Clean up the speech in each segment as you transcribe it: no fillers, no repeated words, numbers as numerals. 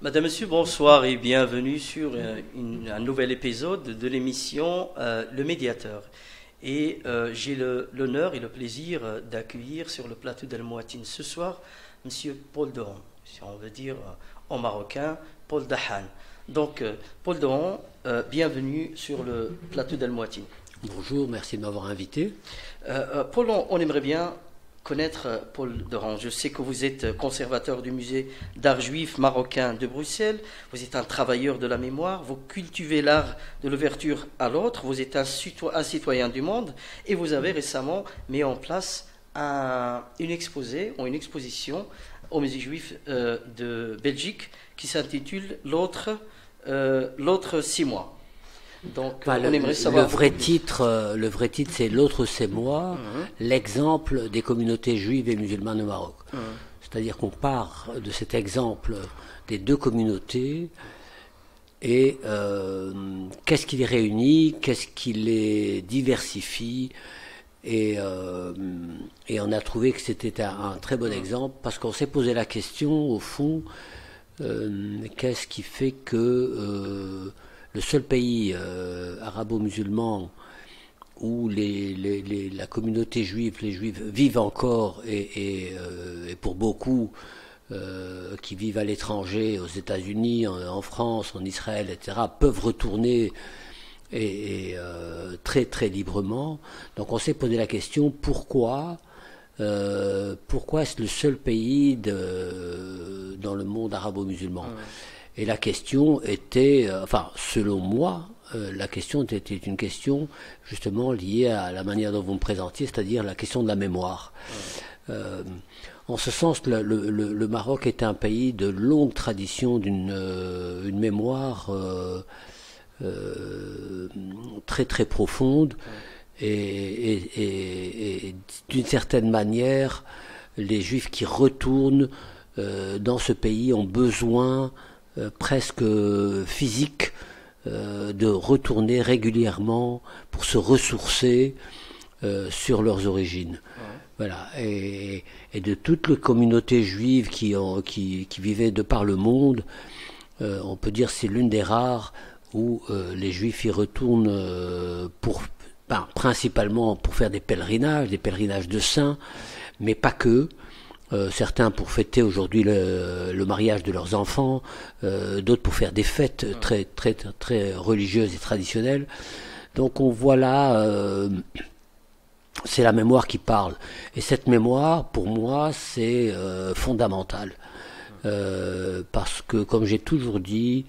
Madame, Monsieur, bonsoir et bienvenue sur un nouvel épisode de l'émission Le Médiateur. Et j'ai l'honneur et le plaisir d'accueillir sur le plateau d'Al Mouatine ce soir Monsieur Paul Dohan, si on veut dire en marocain, Paul Dahan. Donc, Paul Dohan, bienvenue sur le plateau d'Al Mouatine. Bonjour, merci de m'avoir invité. Paul, on aimerait bien connaître Paul Dohan. Je sais que vous êtes conservateur du musée d'art juif marocain de Bruxelles, vous êtes un travailleur de la mémoire, vous cultivez l'art de l'ouverture à l'autre, vous êtes un citoyen du monde et vous avez récemment mis en place une exposition au musée juif de Belgique qui s'intitule L'autre 6 mois. Donc, on aimerait savoir le vrai titre, c'est L'autre c'est moi, l'exemple des communautés juives et musulmanes au Maroc. C'est-à-dire qu'on part de cet exemple des deux communautés et qu'est-ce qui les réunit, qu'est-ce qui les diversifie, et on a trouvé que c'était un très bon exemple parce qu'on s'est posé la question au fond, qu'est-ce qui fait que le seul pays arabo-musulman où la communauté juive, les juifs vivent encore et pour beaucoup qui vivent à l'étranger, aux États-Unis, en France, en Israël, etc., peuvent retourner et très très librement. Donc on s'est posé la question pourquoi est-ce le seul pays dans le monde arabo-musulman? Et la question était, selon moi, la question était une question justement liée à la manière dont vous me présentiez, c'est-à-dire la question de la mémoire. En ce sens, le Maroc est un pays de longue tradition d'une mémoire très très profonde et d'une certaine manière, les Juifs qui retournent dans ce pays ont besoin presque physique de retourner régulièrement pour se ressourcer sur leurs origines. Voilà. Et de toutes les communautés juives qui vivaient de par le monde, on peut dire que c'est l'une des rares où les Juifs y retournent principalement pour faire des pèlerinages de saints, mais pas que. Certains pour fêter aujourd'hui le mariage de leurs enfants, d'autres pour faire des fêtes très très très religieuses et traditionnelles. Donc on voit là, c'est la mémoire qui parle. Et cette mémoire, pour moi, c'est fondamental. Parce que, comme j'ai toujours dit,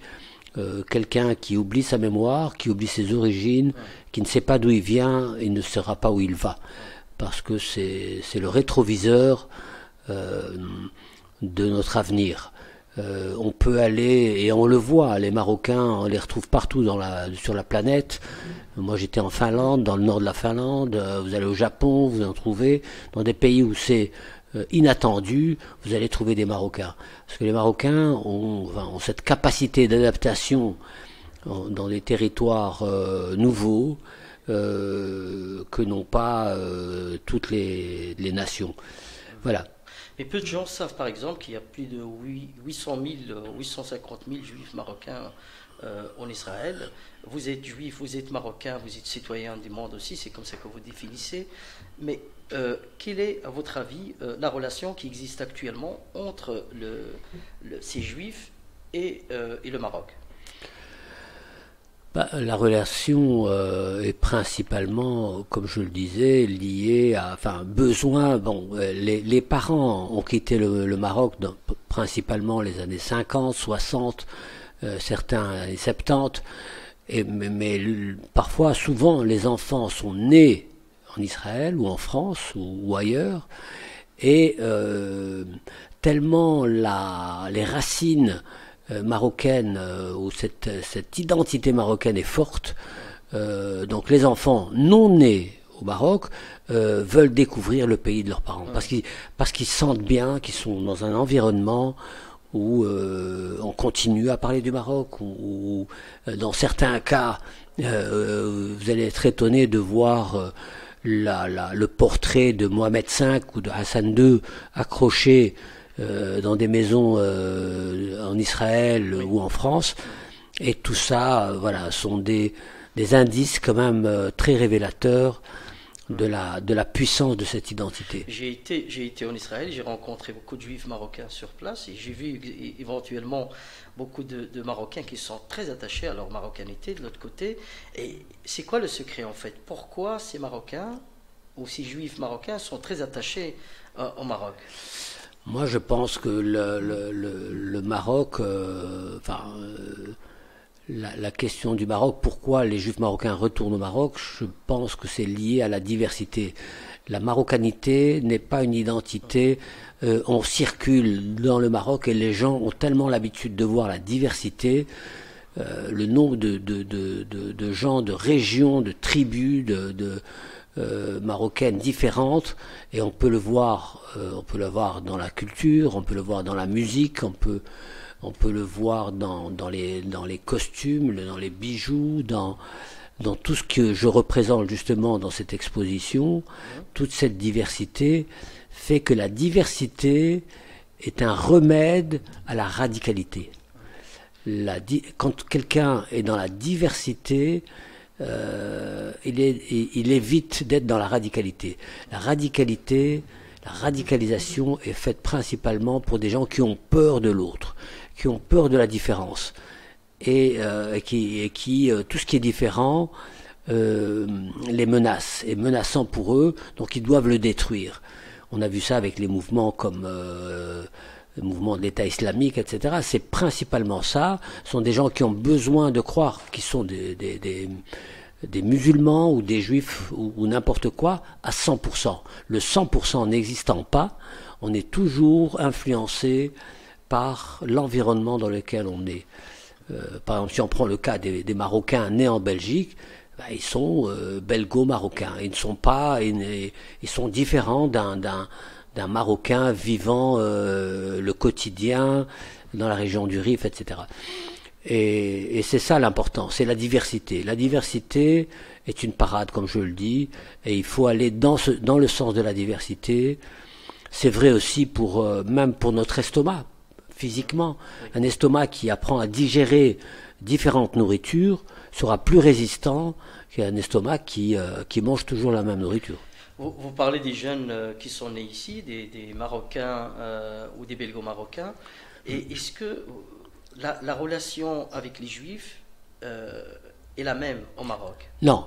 quelqu'un qui oublie sa mémoire, qui oublie ses origines, qui ne sait pas d'où il vient, il ne saura pas où il va. Parce que c'est le rétroviseur de notre avenir. On peut aller, et on le voit, les Marocains, on les retrouve partout sur la planète. Moi j'étais en Finlande, dans le nord de la Finlande, vous allez au Japon, vous en trouvez, dans des pays où c'est inattendu, vous allez trouver des Marocains. Parce que les Marocains ont cette capacité d'adaptation dans des territoires nouveaux que n'ont pas toutes les nations. Voilà. Mais peu de gens savent par exemple qu'il y a plus de 850 000 juifs marocains en Israël. Vous êtes juif, vous êtes marocain, vous êtes citoyen du monde aussi, c'est comme ça que vous définissez. Mais quelle est, à votre avis, la relation qui existe actuellement entre ces juifs et le Maroc? La relation est principalement, comme je le disais, liée à besoin. Les parents ont quitté le Maroc principalement les années 50, 60, certains les 70, mais parfois, souvent, les enfants sont nés en Israël ou en France ou ailleurs, et tellement les racines marocaine, où cette identité marocaine est forte, donc les enfants non nés au Maroc veulent découvrir le pays de leurs parents, parce qu'ils sentent bien qu'ils sont dans un environnement où on continue à parler du Maroc, où dans certains cas vous allez être étonné de voir le portrait de Mohamed V ou de Hassan II accroché dans des maisons en Israël ou en France. Et tout ça, voilà, sont des indices quand même très révélateurs de la puissance de cette identité. J'ai été en Israël, j'ai rencontré beaucoup de juifs marocains sur place et j'ai vu éventuellement beaucoup de Marocains qui sont très attachés à leur marocanité de l'autre côté. Et c'est quoi le secret en fait? Pourquoi ces Marocains ou ces juifs marocains sont très attachés au Maroc? Moi, je pense que le Maroc, la question du Maroc, pourquoi les Juifs marocains retournent au Maroc, je pense que c'est lié à la diversité. La marocanité n'est pas une identité. On circule dans le Maroc et les gens ont tellement l'habitude de voir la diversité, le nombre de gens, de régions, de tribus, marocaines différentes, et on peut le voir dans la culture, on peut le voir dans la musique, on peut le voir dans les costumes, dans les bijoux, dans tout ce que je représente justement dans cette exposition. Toute cette diversité fait que la diversité est un remède à la radicalité. Quand quelqu'un est dans la diversité, il évite d'être dans la radicalité. La radicalisation est faite principalement pour des gens qui ont peur de l'autre, qui ont peur de la différence, et qui tout ce qui est différent les menace, est menaçant pour eux, donc ils doivent le détruire. On a vu ça avec les mouvements comme le mouvement de l'État islamique, etc. C'est principalement ça. Ce sont des gens qui ont besoin de croire qu'ils sont des musulmans ou des juifs ou n'importe quoi à 100%. Le 100% n'existant pas, on est toujours influencé par l'environnement dans lequel on est. Par exemple, si on prend le cas des Marocains nés en Belgique, ils sont belgo-marocains. Ils ne sont pas, ils sont différents d'un Marocain vivant le quotidien dans la région du Rif, etc. Et c'est ça l'important, c'est la diversité. La diversité est une parade, comme je le dis, et il faut aller dans le sens de la diversité. C'est vrai aussi même pour notre estomac, physiquement. Un estomac qui apprend à digérer différentes nourritures sera plus résistant qu'un estomac qui mange toujours la même nourriture. Vous parlez des jeunes qui sont nés ici, des Marocains ou des Belgo-Marocains. Et est-ce que la relation avec les Juifs est la même au Maroc? Non.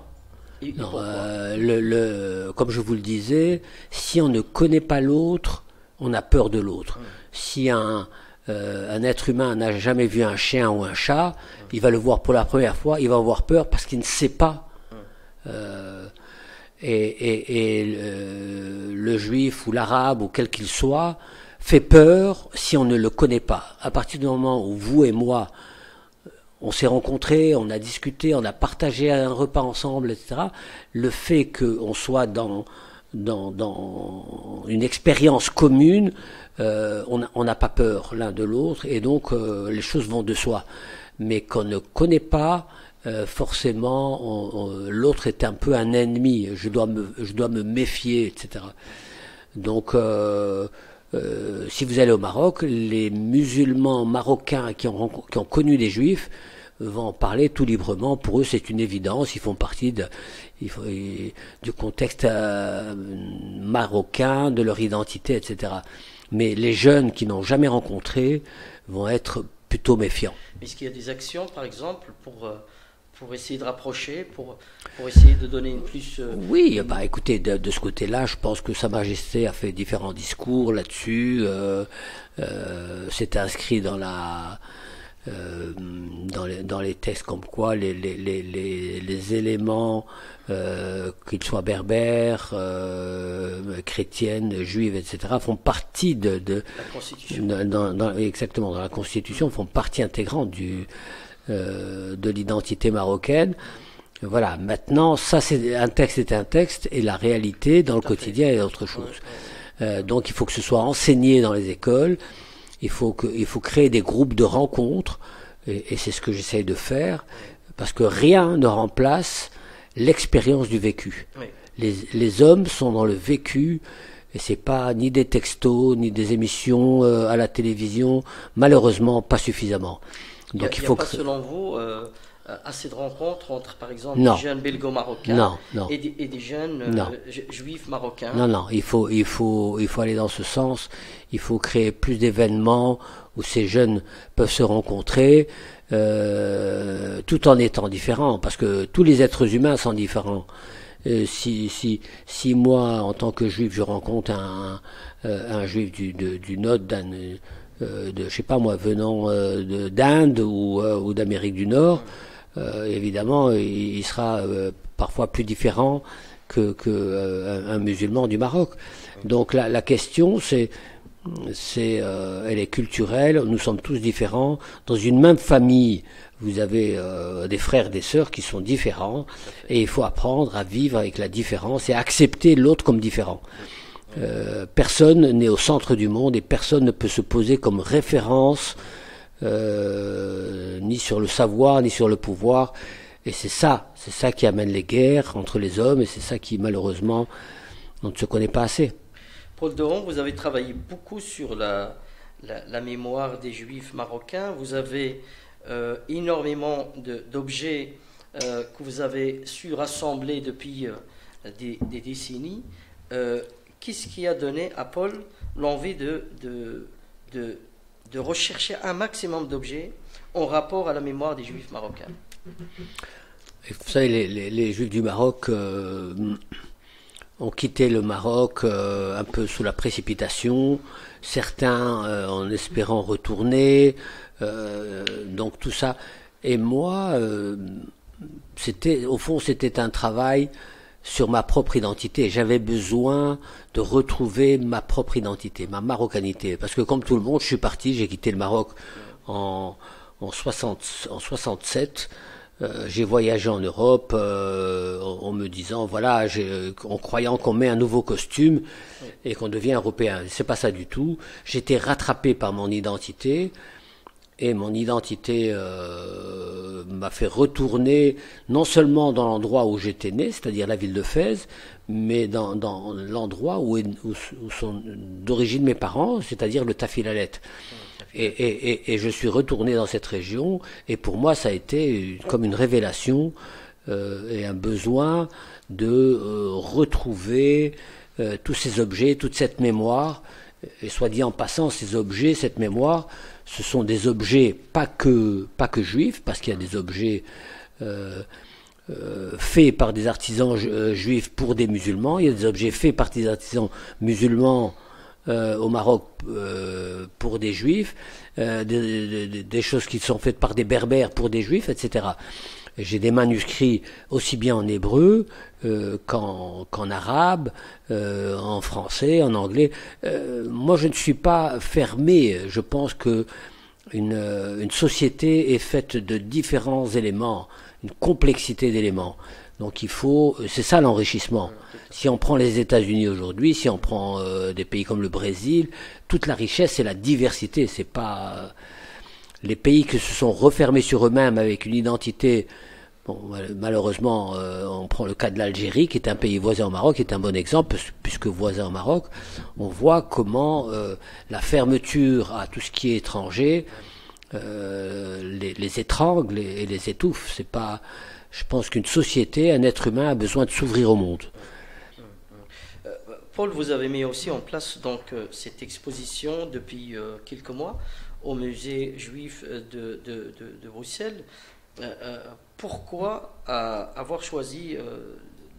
Et Non, pourquoi? comme je vous le disais, si on ne connaît pas l'autre, on a peur de l'autre. Si un être humain n'a jamais vu un chien ou un chat, il va le voir pour la première fois, il va avoir peur parce qu'il ne sait pas. Le juif ou l'arabe ou quel qu'il soit fait peur si on ne le connaît pas. À partir du moment où vous et moi, on s'est rencontrés, on a discuté, on a partagé un repas ensemble, etc., le fait qu'on soit dans une expérience commune, on n'a pas peur l'un de l'autre, et donc les choses vont de soi. Mais qu'on ne connaît pas, forcément, l'autre est un peu un ennemi. Je dois me méfier, etc. Donc, si vous allez au Maroc, les musulmans marocains qui ont connu des juifs vont en parler tout librement. Pour eux, c'est une évidence. Ils font partie du contexte marocain, de leur identité, etc. Mais les jeunes qui n'ont jamais rencontré vont être plutôt méfiants. Est-ce qu'il y a des actions, par exemple, pour essayer de rapprocher, pour essayer de donner une plus... Oui, écoutez, de ce côté-là, je pense que Sa Majesté a fait différents discours là-dessus. C'est inscrit dans les textes comme quoi les éléments, qu'ils soient berbères, chrétiennes, juives, etc., font partie de la Constitution. Exactement, dans la Constitution, font partie intégrante de l'identité marocaine. Voilà, maintenant, ça c'est un texte, et la réalité dans le quotidien est autre chose. Donc il faut que ce soit enseigné dans les écoles, il faut créer des groupes de rencontres, et c'est ce que j'essaye de faire, parce que rien ne remplace l'expérience du vécu. Oui. Les hommes sont dans le vécu, Et c'est pas ni des textos, ni des émissions à la télévision, malheureusement pas suffisamment. Donc il n'y a pas, selon vous, assez de rencontres entre, par exemple, des jeunes belgo-marocains et des jeunes juifs marocains? Non, il faut aller dans ce sens. Il faut créer plus d'événements où ces jeunes peuvent se rencontrer, tout en étant différents, parce que tous les êtres humains sont différents. Si moi, en tant que juif, je rencontre un juif du Nord, je sais pas moi, venant d'Inde ou d'Amérique du Nord, évidemment, il sera parfois plus différent qu'un musulman du Maroc. Donc la question, elle est culturelle. Nous sommes tous différents. Dans une même famille, vous avez des frères et des sœurs qui sont différents, et il faut apprendre à vivre avec la différence et à accepter l'autre comme différent. Personne n'est au centre du monde et personne ne peut se poser comme référence ni sur le savoir ni sur le pouvoir, et c'est ça qui amène les guerres entre les hommes, et c'est ça qui, malheureusement, on ne se connaît pas assez. Paul Doron, vous avez travaillé beaucoup sur la mémoire des Juifs marocains. Vous avez énormément d'objets que vous avez su rassembler depuis des décennies. Qu'est-ce qui a donné à Paul l'envie de rechercher un maximum d'objets en rapport à la mémoire des Juifs marocains? Vous savez, les Juifs du Maroc ont quitté le Maroc un peu sous la précipitation, certains en espérant retourner, donc tout ça. Et moi, au fond, c'était un travail sur ma propre identité. J'avais besoin de retrouver ma propre identité, ma marocanité. Parce que comme tout le monde, je suis parti, j'ai quitté le Maroc en 67. J'ai voyagé en Europe en me disant, voilà, en croyant qu'on met un nouveau costume et qu'on devient européen. C'est pas ça du tout. J'étais rattrapé par mon identité. Et mon identité m'a fait retourner non seulement dans l'endroit où j'étais né, c'est-à-dire la ville de Fès, mais dans l'endroit où sont d'origine mes parents, c'est-à-dire le Tafilalet. Et je suis retourné dans cette région, et pour moi ça a été comme une révélation et un besoin de retrouver tous ces objets, toute cette mémoire. Et soit dit en passant, ces objets, cette mémoire, ce sont des objets pas que juifs, parce qu'il y a des objets faits par des artisans juifs pour des musulmans, il y a des objets faits par des artisans musulmans au Maroc pour des juifs, des choses qui sont faites par des berbères pour des juifs, etc. J'ai des manuscrits aussi bien en hébreu qu'en arabe, en français, en anglais. Moi, je ne suis pas fermé. Je pense que une société est faite de différents éléments, une complexité d'éléments. Donc c'est ça l'enrichissement. Si on prend les États-Unis aujourd'hui, si on prend des pays comme le Brésil, toute la richesse, c'est la diversité. C'est pas les pays qui se sont refermés sur eux-mêmes avec une identité. Bon, malheureusement, on prend le cas de l'Algérie, qui est un pays voisin au Maroc, qui est un bon exemple, puisque voisin au Maroc, on voit comment la fermeture à tout ce qui est étranger les étrangle et les étouffe. C'est pas. Je pense qu'une société, un être humain a besoin de s'ouvrir au monde. Paul, vous avez mis aussi en place donc cette exposition depuis quelques mois au musée juif de Bruxelles. Pourquoi avoir choisi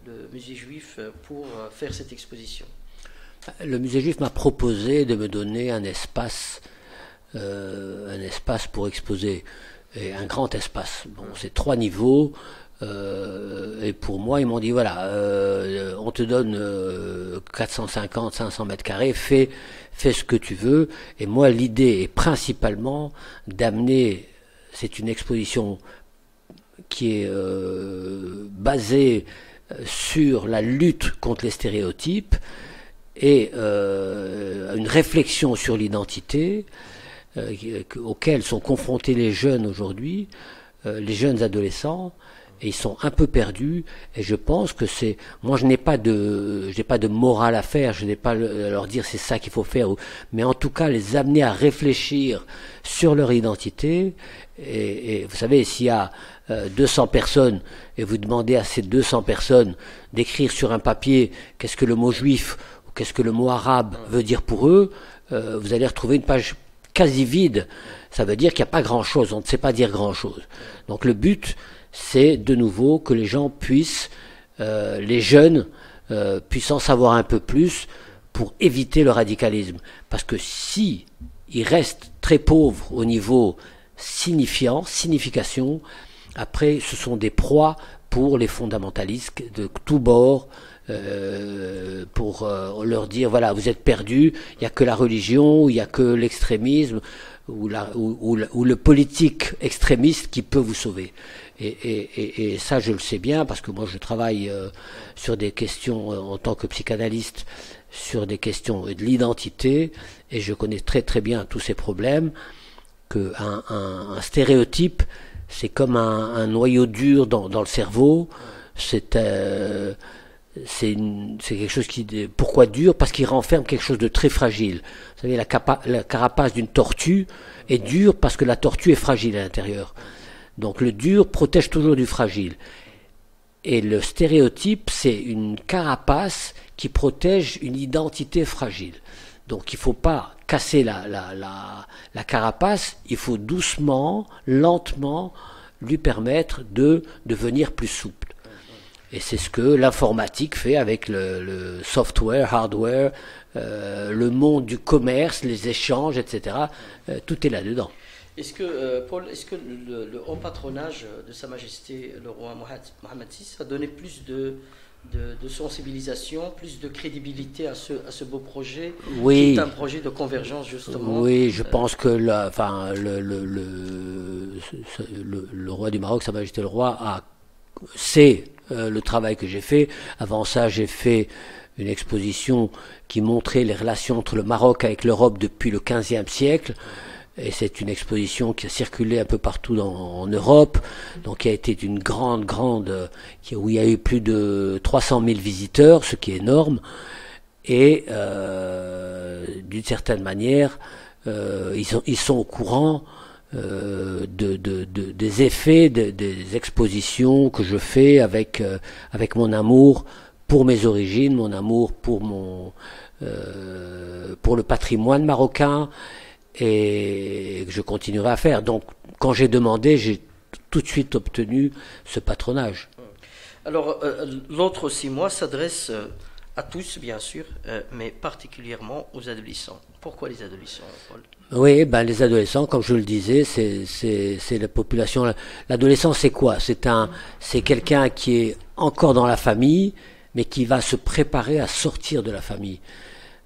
le musée juif pour faire cette exposition? Le musée juif m'a proposé de me donner un espace pour exposer, et un grand espace. Bon, c'est 3 niveaux. Et pour moi, ils m'ont dit voilà, on te donne 450, 500 mètres carrés, fais ce que tu veux. Et moi, l'idée est principalement d'amener. C'est une exposition qui est basée sur la lutte contre les stéréotypes et une réflexion sur l'identité auxquelles sont confrontés les jeunes aujourd'hui, les jeunes adolescents. et ils sont un peu perdus, et je pense que moi je n'ai pas de morale à faire, je n'ai pas à leur dire c'est ça qu'il faut faire, mais en tout cas les amener à réfléchir sur leur identité, et vous savez, s'il y a 200 personnes, et vous demandez à ces 200 personnes d'écrire sur un papier qu'est-ce que le mot juif, ou qu'est-ce que le mot arabe veut dire pour eux, vous allez retrouver une page quasi vide. Ça veut dire qu'il n'y a pas grand-chose, on ne sait pas dire grand-chose. Donc le but, c'est de nouveau que les gens puissent, les jeunes, puissent en savoir un peu plus pour éviter le radicalisme. Parce que si ils restent très pauvres au niveau signification, après ce sont des proies pour les fondamentalistes de tous bords, pour leur dire voilà, vous êtes perdus, il n'y a que la religion, il n'y a que l'extrémisme ou le politique extrémiste qui peut vous sauver. Et ça, je le sais bien, parce que moi, je travaille sur des questions, en tant que psychanalyste, sur des questions de l'identité, et je connais très très bien tous ces problèmes, qu'un stéréotype, c'est comme un noyau dur dans le cerveau, c'est quelque chose pourquoi dur? Parce qu'il renferme quelque chose de très fragile. Vous savez, la carapace d'une tortue est dure parce que la tortue est fragile à l'intérieur. Donc le dur protège toujours du fragile. Et le stéréotype, c'est une carapace qui protège une identité fragile. Donc il ne faut pas casser la carapace, il faut doucement, lentement lui permettre de devenir plus souple. Et c'est ce que l'informatique fait avec le software, hardware, le monde du commerce, les échanges, etc. Tout est là-dedans. Est-ce que, Paul, le haut patronage de Sa Majesté le roi Mohammed VI a donné plus de sensibilisation, plus de crédibilité à ce beau projet, oui, qui est un projet de convergence justement? Oui, je pense que le roi du Maroc, Sa Majesté le roi, sait le travail que j'ai fait. Avant ça, j'ai fait une exposition qui montrait les relations entre le Maroc avec l'Europe depuis le XVe siècle. Et c'est une exposition qui a circulé un peu partout en Europe, donc qui a été une grande, où il y a eu plus de 300 000 visiteurs, ce qui est énorme. Et d'une certaine manière, ils sont au courant des effets des expositions que je fais avec mon amour pour mes origines, mon amour pour le patrimoine marocain, et que je continuerai à faire. Donc, quand j'ai demandé, j'ai tout de suite obtenu ce patronage. Alors, l'autre 6 mois s'adresse à tous, bien sûr, mais particulièrement aux adolescents. Pourquoi les adolescents, Paul? Oui, les adolescents, comme je le disais, c'est la population. L'adolescent, c'est quoi? C'est quelqu'un qui est encore dans la famille, mais qui va se préparer à sortir de la famille.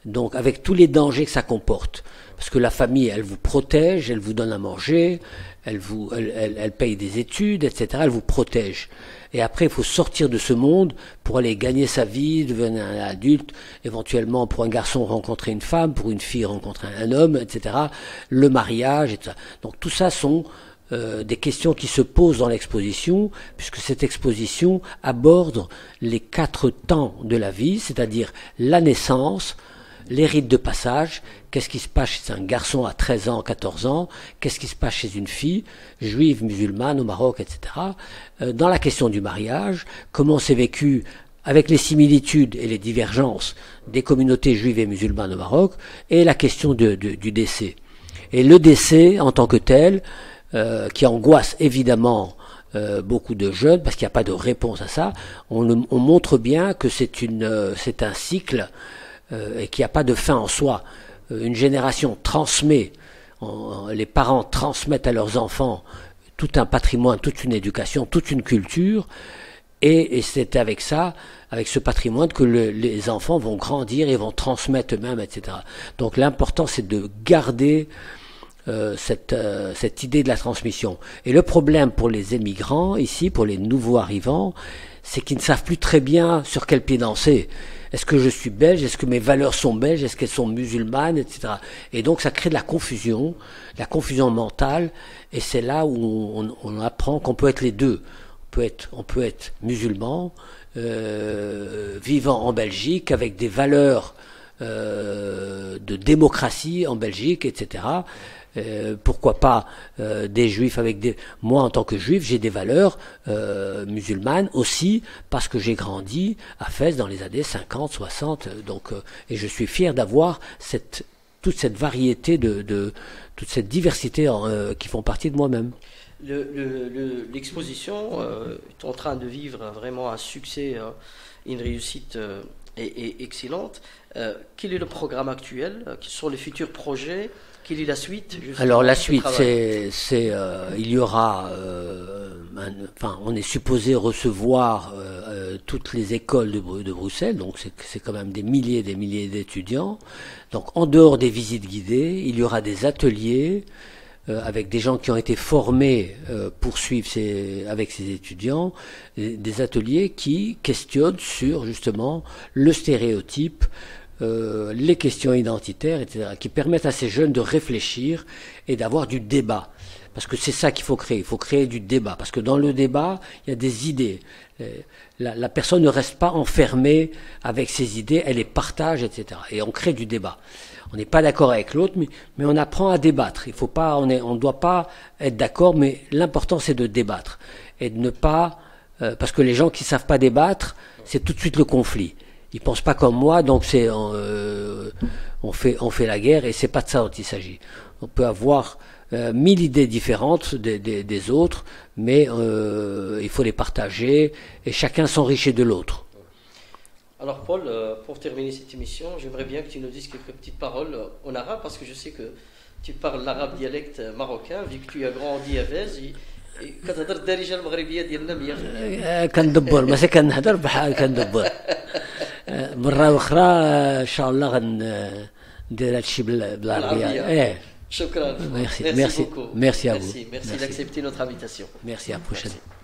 Donc, avec tous les dangers que ça comporte. Parce que la famille, elle vous protège, elle vous donne à manger, elle paye des études, etc. Elle vous protège. Et après, il faut sortir de ce monde pour aller gagner sa vie, devenir un adulte, éventuellement pour un garçon rencontrer une femme, pour une fille rencontrer un homme, etc. Le mariage, etc. Donc tout ça sont des questions qui se posent dans l'exposition, puisque cette exposition aborde les 4 temps de la vie, c'est-à-dire la naissance, les rites de passage, qu'est-ce qui se passe chez un garçon à 13 ans, 14 ans, qu'est-ce qui se passe chez une fille, juive, musulmane, au Maroc, etc. Dans la question du mariage, comment c'est vécu avec les similitudes et les divergences des communautés juives et musulmanes au Maroc, et la question du décès. Et le décès en tant que tel, qui angoisse évidemment beaucoup de jeunes, parce qu'il n'y a pas de réponse à ça, on montre bien que c'est un cycle et qu'il n'y a pas de fin en soi. Une génération transmet, les parents transmettent à leurs enfants tout un patrimoine, toute une éducation, toute une culture, et c'est avec ça, avec ce patrimoine, que les enfants vont grandir et vont transmettre eux-mêmes, etc. Donc l'important, c'est de garder cette idée de la transmission. Et le problème pour les émigrants, ici, pour les nouveaux arrivants, c'est qu'ils ne savent plus très bien sur quel pied danser. Est-ce que je suis belge? Est-ce que mes valeurs sont belges? Est-ce qu'elles sont musulmanes, etc. Et donc ça crée de la confusion mentale, et c'est là où on apprend qu'on peut être les deux. On on peut être musulman, vivant en Belgique, avec des valeurs de démocratie en Belgique, etc. Pourquoi pas des juifs avec des... Moi, en tant que juif, j'ai des valeurs musulmanes aussi, parce que j'ai grandi à Fès dans les années 50, 60, donc, et je suis fier d'avoir toute cette variété, toute cette diversité qui font partie de moi-même. L'exposition est en train de vivre vraiment un succès, une réussite excellente. Quel est le programme actuel? Quels sont les futurs projets? Quelle est la suite? Alors la suite, il y aura, on est supposé recevoir toutes les écoles de Bruxelles, donc c'est quand même des milliers d'étudiants. Donc en dehors des visites guidées, il y aura des ateliers avec des gens qui ont été formés pour suivre avec ces étudiants, des ateliers qui questionnent sur justement le stéréotype, les questions identitaires, etc., qui permettent à ces jeunes de réfléchir et d'avoir du débat. Parce que c'est ça qu'il faut créer. Il faut créer du débat. Parce que dans le débat, il y a des idées. La personne ne reste pas enfermée avec ses idées, elle les partage, etc. Et on crée du débat. On n'est pas d'accord avec l'autre, mais on apprend à débattre. Il faut pas, on ne doit pas être d'accord, mais l'important c'est de débattre. Et de ne pas... parce que les gens qui ne savent pas débattre, c'est tout de suite le conflit. Ils pensent pas comme moi, donc on fait la guerre, et c'est pas de ça dont il s'agit. On peut avoir 1000 idées différentes des autres, mais il faut les partager et chacun s'enrichit de l'autre. Alors Paul, pour terminer cette émission, j'aimerais bien que tu nous dises quelques petites paroles en arabe, parce que je sais que tu parles l'arabe dialecte marocain, vu que tu as grandi à Fès. كتهضر الدارجه المغربيه ديالنا 100%. كندبر ماشي كنهضر بحال كندبر مره اخرى ان شاء الله غندير هادشي بالعربيه. شكرا. Merci beaucoup. Merci à vous. Merci d'accepter notre invitation. Merci, à la prochaine. Merci.